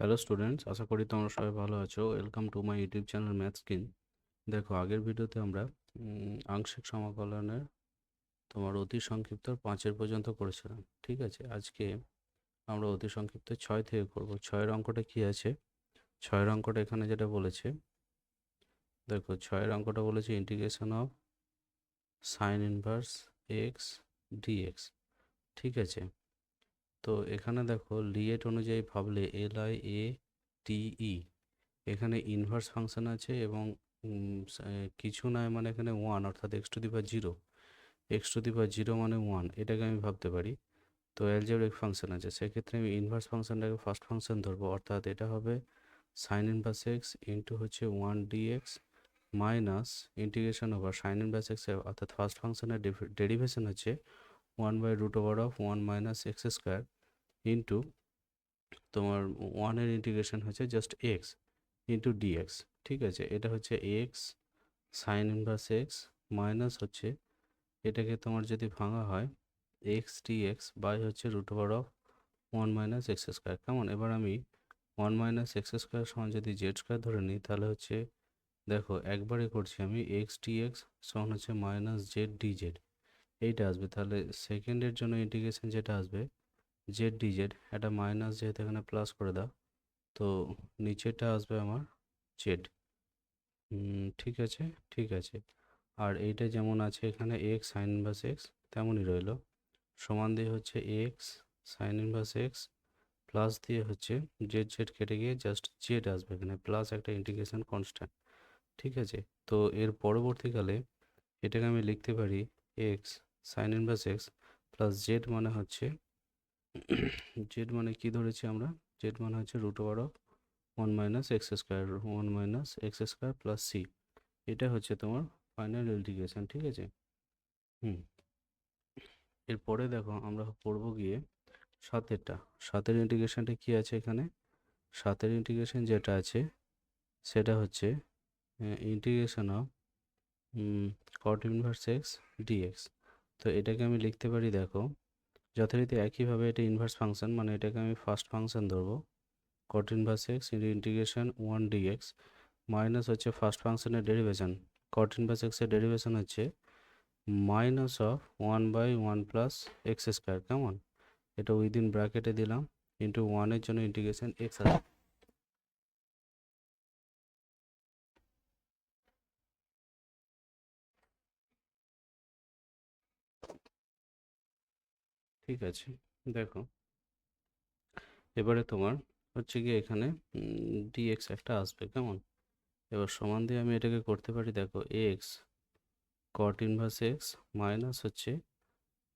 Hello students, আশা করি তোমরা সবাই ভালো আছো। Welcome to my YouTube channel Mathskin. দেখো, আগের ভিডিওতে আমরা আংশিক সমাকলনের তোমার অতি সংক্ষিপ্ত 5 পর্যন্ত করেছিলাম। ঠিক আছে, আজকে আমরা অতি সংক্ষিপ্ত 6 থেকে করব। 6-এর অঙ্কটা কি আছে? 6-এর অঙ্কটা এখানে যেটা বলেছে, দেখো 6-এর অঙ্কটা বলেছে integration of sine inverse X DX. ঠিক আছে, তো এখানে দেখো লিয়েট অনুযায়ী ভাবলে LIATE, এখানে ইনভার্স ফাংশন আছে এবং কিছু নয়, মানে এখানে 1 অর্থাৎ x⁻0, x⁻0 মানে 1, এটাকে আমি ভাবতে পারি। তো অ্যালজেব্রিক ফাংশন আছে, সেক্ষেত্রে আমি ইনভার্স ফাংশনটাকে ফার্স্ট ফাংশন ধরবো, অর্থাৎ এটা হবে সাইন ইনভার্স এক্স ইন্টু হচ্ছে 1 dx minus integration over sign inverse x, অর্থাৎ ফার্স্ট ফাংশনের ডেরিভেশন হচ্ছে 1/√1 মাইনাস এক্স স্কোয়ার ইন্টু তোমার 1-এর ইন্টিগ্রেশন হচ্ছে জাস্ট এক্স ইন্টু ডিএক্স। ঠিক আছে, এটা হচ্ছে x sign inverse x minus হচ্ছে, এটাকে তোমার যদি ভাঙা হয় এক্স ডিএক্স বাই হচ্ছে √1 মাইনাস এক্স স্কোয়ার। কেমন? এবার আমি 1 মাইনাস এক্স স্কোয়ার সমান যদি জেড স্কোয়ার ধরে নিই, তাহলে হচ্ছে দেখো একবারে করছি আমি, এক্স ডিএক্স সমান হচ্ছে মাইনাস জেড ডিজেড, এইটা আসবে। তাহলে সেকেন্ডের জন্য ইন্টিগ্রেশন যেটা আসবে জেড ডিজেড, এটা মাইনাস যেহেতু এখানে প্লাস করে দাও, তো নিচেটা আসবে আমার জেড। ঠিক আছে, ঠিক আছে। আর এইটা যেমন আছে এখানে এক্স সাইন ইনভার্স এক্স, তেমনই রইলো, সমান দিয়ে হচ্ছে x sign inverse x plus দিয়ে হচ্ছে জেড জেড কেটে গিয়ে জাস্ট জেড আসবে এখানে, প্লাস একটা ইন্টিগ্রেশন কনস্ট্যান্ট। ঠিক আছে, তো এর পরবর্তীকালে এটাকে আমি লিখতে পারি x sign inverse x plus Z মানে হচ্ছে জেড মানে কি ধরেছি আমরা, জেড মানে হচ্ছে √1 minus x square, 1 minus x square plus C, এটা হচ্ছে তোমার ফাইনাল ইন্টিগ্রেশন। ঠিক আছে। হুম এরপরে দেখো আমরা পড়বো গিয়ে 7-এরটা। 7-এর ইন্টিগ্রেশনটা কি আছে এখানে? 7-এর ইন্টিগ্রেশন যেটা আছে সেটা হচ্ছে integration of cot inverse X dx. তো এটাকে আমি লিখতে পারি, দেখো যথারীতি একইভাবে এটা ইনভার্স ফাংশন, মানে এটাকে আমি ফার্স্ট ফাংশন ধরবো, কট inverse x integration 1 dx minus হচ্ছে ফার্স্ট ফাংশনের ডেরিভেশন, কট ইনভার্স এক্সের ডেরিভেশন হচ্ছে minus of 1/1 plus X square. কেমন? এটা উইদিন ব্র্যাকেটে দিলাম, ইন্টু 1-এর জন্য ইন্টিগ্রেশন এক্স আছে। ঠিক আছে, দেখো এবারে তোমার হচ্ছে গিয়ে এখানে ডিএক্স একটা আসবে। কেমন? এবার সমান দিয়ে আমি এটাকে করতে পারি, দেখো X cot inverse x minus হচ্ছে,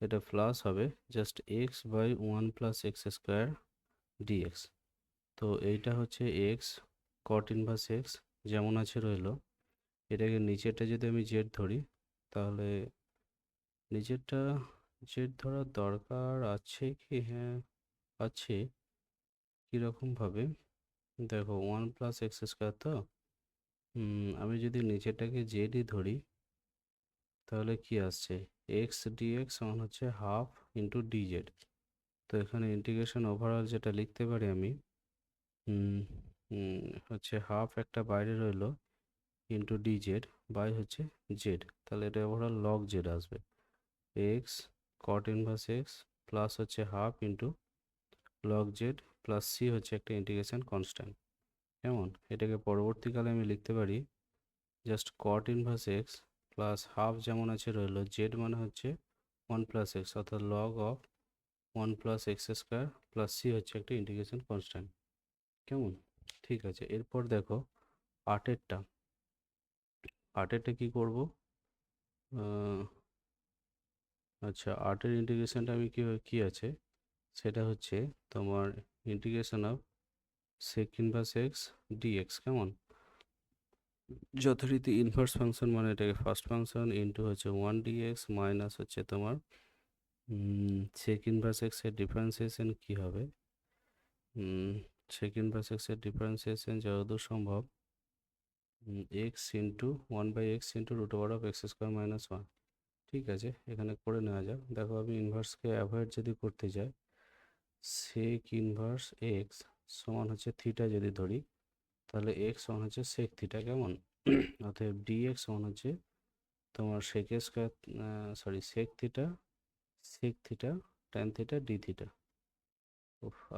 এটা প্লাস হবে just x/1 plus X square DX. তো এইটা হচ্ছে এক্স কট ইনভার্স এক্স যেমন আছে রইলো, এটাকে নিচেরটা যদি আমি জেড ধরি, তাহলে নিচেরটা জেড ধরার দরকার আছে কি? হ্যাঁ আছে। কীরকমভাবে? দেখো 1 প্লাস এক্স স্কোয়ার, তো আমি যদি নিচেরটাকে জেডই ধরি, তাহলে কি আসছে? এক্স ডিএক্স সমান হচ্ছে হাফ ইন্টু ডিজেড। তো এখানে ইন্টিগ্রেশন ওভারঅল যেটা লিখতে পারি আমি, হচ্ছে হাফ একটা বাইরে রইলো ইন্টু ডিজেড বাই হচ্ছে জেড, তাহলে এটা ওভারঅল লগ জেড আসবে। X cot inverse x plus হচ্ছে half into log Z plus C হচ্ছে একটা ইন্টিগ্রেশন কনস্ট্যান্ট। কেমন? এটাকে পরবর্তীকালে আমি লিখতে পারি just cot inverse x plus half যেমন আছে রইলো, জেড মানে হচ্ছে 1 প্লাস এক্স, অর্থাৎ log of 1 plus X square plus C হচ্ছে একটা ইন্টিগ্রেশন কনস্ট্যান্ট। কেমন? ঠিক আছে, এরপর দেখো 8-এরটা। 8-এরটা কি করব? আচ্ছা, 8-এর ইন্টিগ্রেশনটা আমি কি আছে সেটা হচ্ছে তোমার integration of sec inverse X DX. কেমন? যথারীতি ইনভার্স ফাংশন মানে এটাকে ফার্স্ট ফাংশন ইন্টু হচ্ছে 1 dx মাইনাস হচ্ছে তোমার সেক ইনভার্স এক্সের ডিফারেন্সিয়েশন কি হবে? সেক ইনভার্স এক্সের ডিফারেন্সিয়েশন যতদূর সম্ভব x into 1/x into √(x²-1). ঠিক আছে, এখানে করে নেওয়া যাক। দেখো আমি ইনভার্সকে অ্যাভয়েড যদি করতে চাই, সেক ইনভার্স এক্স সমান হচ্ছে থিটা যদি ধরি, তাহলে এক্স সমান হচ্ছে সেক থিটা, কেমন? অতএব ডিএক্স সমান হচ্ছে তোমার sec square, sec theta tan theta D theta.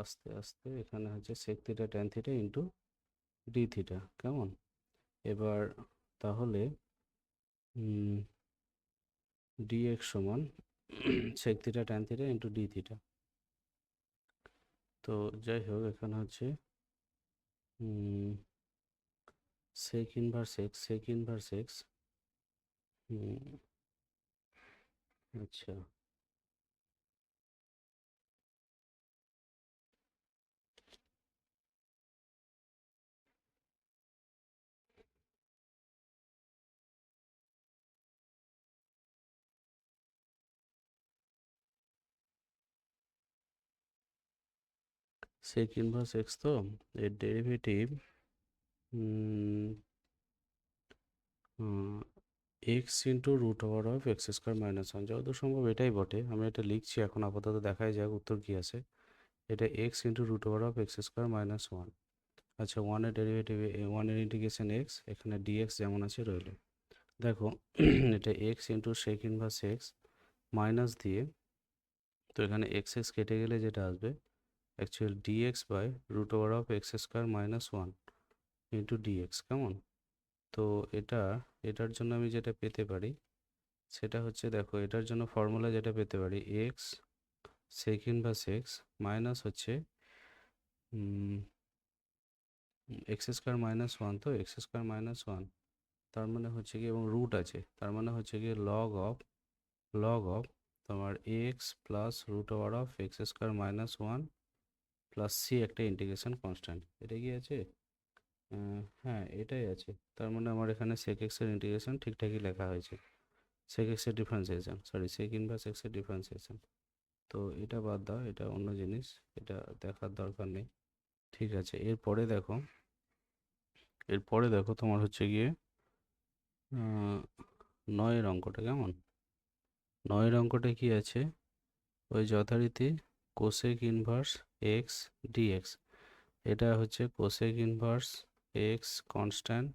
আস্তে আস্তে, এখানে হচ্ছে sec theta tan theta into D theta, কেমন? এবার তাহলে ডিএক্স সমান sec theta tan theta into D theta. তো যাই হোক, এখানে হচ্ছে সেক ইনভার্স এক্স। আচ্ছা, সেক ইনভার্স এক্স, তো এর derivative X into root over of x square minus one, যত সম্ভব এটাই বটে। আমি এটা লিখছি এখন, আপাতত দেখাই যাক উত্তর কী আছে। এটা X into root over of x square minus one. আচ্ছা, ওয়ানের ডেরিভেটিভ, ওয়ানের ইন্টিগ্রেশন এক্স, এখানে ডিএক্স যেমন আছে রইল। দেখো এটা X into sec inverse x minus দিয়ে, তো এখানে এক্স এক্স কেটে গেলে যেটা আসবে actual DX by root over of x square minus one into DX, কেমন? তো এটার জন্য আমি যেটা পেতে পারি সেটা হচ্ছে, দেখো এটার জন্য ফর্মুলা যেটা পেতে পারি, X sec inverse x minus হচ্ছে এক্স স্কোয়ার মাইনাস ওয়ান, তো এক্স স্কোয়ার মাইনাস ওয়ান, তার মানে হচ্ছে কি, এবং রুট আছে, তার মানে হচ্ছে কি লগ অফ তোমার x plus root over of x square minus one plus C, একটা ইন্টিগ্রেশন কনস্ট্যান্ট। এটা কি আছে? হ্যাঁ, এটাই আছে। তার মানে আমার এখানে সেক এক্সের ইন্টিগ্রেশন ঠিকঠাকই লেখা হয়েছে, সেক এক্সের ডিফারেন্সিয়েশন, সেক ইনভার্স এক্সের ডিফারেন্সিয়েশন। তো এটা বাদ দাও, এটা অন্য জিনিস, এটা দেখার দরকার নেই। ঠিক আছে, এরপরে দেখো তোমার হচ্ছে গিয়ে নয়ের অঙ্কটা, কেমন? নয়ের অঙ্কটা কি আছে? ওই যথারীতি কোসেক ইনভার্স এক্স ডিএক্স, এটা হচ্ছে cosec inverse x constant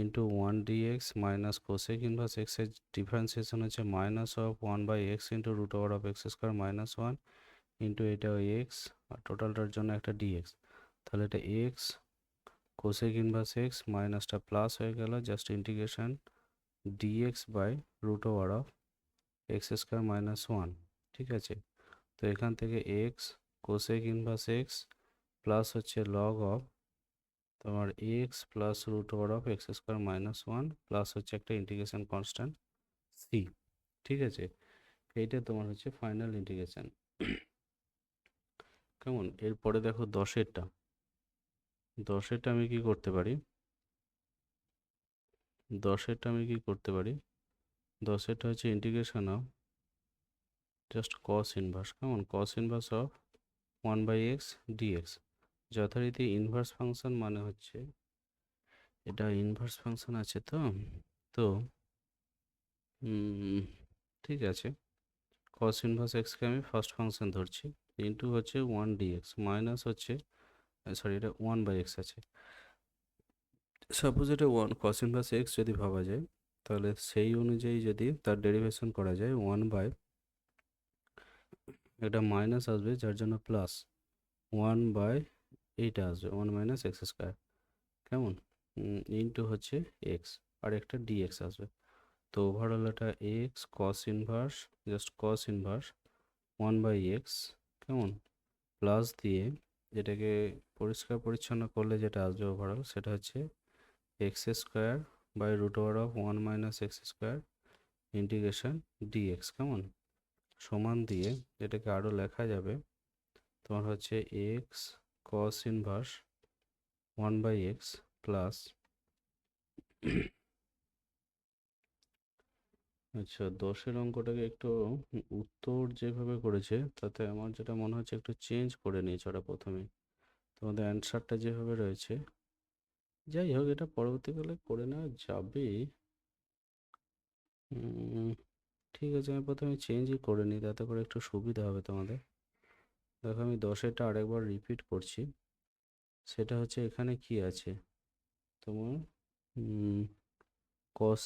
into one dx minus cosec inverse এক্সের ডিফারেন্সিয়েশন হচ্ছে minus of one by x into root over of x square minus one into এটা ওই এক্স, আর টোটালটার জন্য একটা ডিএক্স। তাহলে এটা এক্স কোসেক ইনভার্স এক্স মাইনাসটা plus হয়ে গেল, just integration dx by root over of x square minus one. ঠিক আছে, তো এখান থেকে x cosec inverse x plus হচ্ছে লগ অফ তোমার x plus root over of x square minus one plus হচ্ছে একটা ইন্টিগ্রেশন কনস্ট্যান্ট সি। ঠিক আছে, এইটা তোমার হচ্ছে ফাইনাল ইন্টিগ্রেশন, কেমন? এরপরে দেখো দশেরটা আমি কি করতে পারি, দশেরটা হচ্ছে integration of just cos inverse, কেমন? Cos inverse of one by x dx. যথারীতি ইনভার্স ফাংশন মানে হচ্ছে, এটা ইনভার্স ফাংশন আছে, তো তো ঠিক আছে, কস ইনভার্স এক্সকে আমি ফার্স্ট ফাংশন ধরছি, ইন্টু হচ্ছে ওয়ান ডিএক্স মাইনাস হচ্ছে, এটা ওয়ান বাই এক্স আছে। সাপোজ এটা ওয়ান কস ইনভার্স এক্স যদি ভাবা যায়, তাহলে সেই অনুযায়ী যদি তার ডেরিভেশন করা যায়, ওয়ান বাই, এটা মাইনাস আসবে যার জন্য প্লাস, ওয়ান বাই এইটা আসবে ওয়ান মাইনাস এক্স স্কোয়ার, কেমন? ইন্টু হচ্ছে এক্স, আর একটা ডিএক্স আসবে। তো ওভারঅল এটা x cos inverse, just cos inverse one by x, কেমন? প্লাস দিয়ে এটাকে পরিষ্কার পরিচ্ছন্ন করলে যেটা আসবে ওভারঅল, সেটা হচ্ছে x square by root over of one minus x square integration dx, কেমন? সমান দিয়ে এটাকে আরও লেখা যাবে, তোমার হচ্ছে x cos inverse one by x plus আচ্ছা, দশের অঙ্কটাকে একটু উত্তর যেভাবে করেছে তাতে আমার যেটা মনে হচ্ছে একটু চেঞ্জ করে নিয়েছে ওরা প্রথমে, তোমাদের অ্যান্সারটা যেভাবে রয়েছে। যাই হোক, এটা পরবর্তীকালে করে নেওয়া যাবে। ঠিক আছে, আমি প্রথমে চেঞ্জই করে নিই, তাতে করে একটু সুবিধা হবে তোমাদের। দেখো আমি দশেরটা আরেকবার রিপিট করছি। সেটা হচ্ছে এখানে কি আছে তোমার cos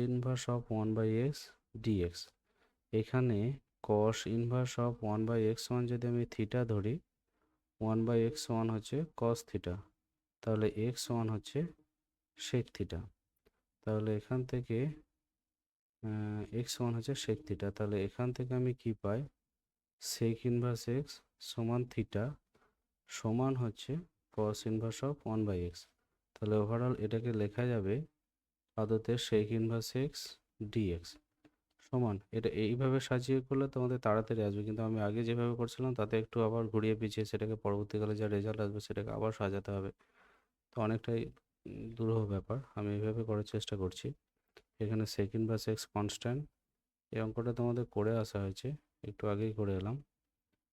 inverse of 1/x dx। এখানে cos inverse of 1/x one যদি আমি থিটা ধরি, 1/x1 হচ্ছে cos থিটা, তাহলে x1 হচ্ছে sec থিটা। তাহলে এখান থেকে x1 হচ্ছে sec থিটা, তাহলে এখান থেকে আমি কি পাই, sec ইনভার্স x সমান থিটা সমান হচ্ছে cos ইনভার্স অফ 1/x। তাহলে ওভারঅল এটাকে লেখা যাবে আদতে sec ইনভার্স x dx সমান, এটা এইভাবে সাজিয়ে করলে তোমাদের তাড়াতাড়ি আসবে, কিন্তু আমি আগে যেভাবে করছিলাম তাতে একটু আবার ঘুরিয়ে পিছিয়ে সেটাকে পরবর্তীকালে যা রেজাল্ট আসবে সেটাকে আবার সাজাতে হবে, তো অনেকটাই দুরূহ ব্যাপার। আমি এইভাবে করার চেষ্টা করছি। এখানে sec ইনভার্স x কনস্ট্যান্ট, এই অঙ্কটা তোমাদের করে আসা হয়েছে, একটু আগেই করে এলাম।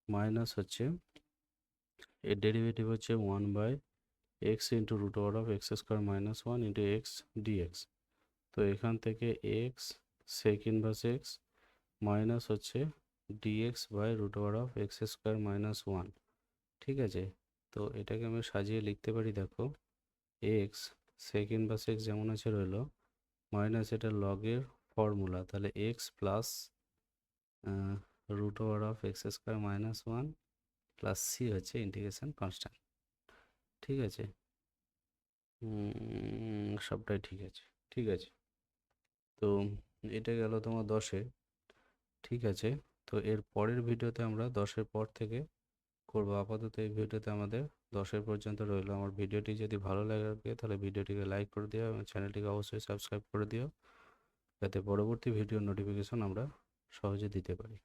মাইনাস হচ্ছে এর ডেরিভেটিভ হচ্ছে 1/x into root over of x square minus 1 into x dx. তো এখান থেকে x sec inverse x minus হচ্ছে dx by root over of x square minus 1। ঠিক আছে, তো এটাকে আমি সাজিয়ে লিখতে পারি, দেখো এক্স sec ইনভার্স এক্স যেমন আছে রইলো, মাইনাস এটা লগের ফর্মুলা, তাহলে x plus root over of x square minus 1 plus C হচ্ছে ইন্টিগ্রেশন কনস্ট্যান্ট। ঠিক আছে, সবটাই ঠিক আছে। ঠিক আছে, তো এটা গেল তোমার 10-এ। ঠিক আছে, তো এর পরের ভিডিওতে আমরা 10-এর পর থেকে করবো। আপাতত এই ভিডিওতে আমাদের 10-এর পর্যন্ত রইলো। আমার ভিডিওটি যদি ভালো লাগে তাহলে ভিডিওটিকে লাইক করে দিও এবং চ্যানেলটিকে অবশ্যই সাবস্ক্রাইব করে দিও, যাতে পরবর্তী ভিডিওর নোটিফিকেশন আমরা সহজে দিতে পারি।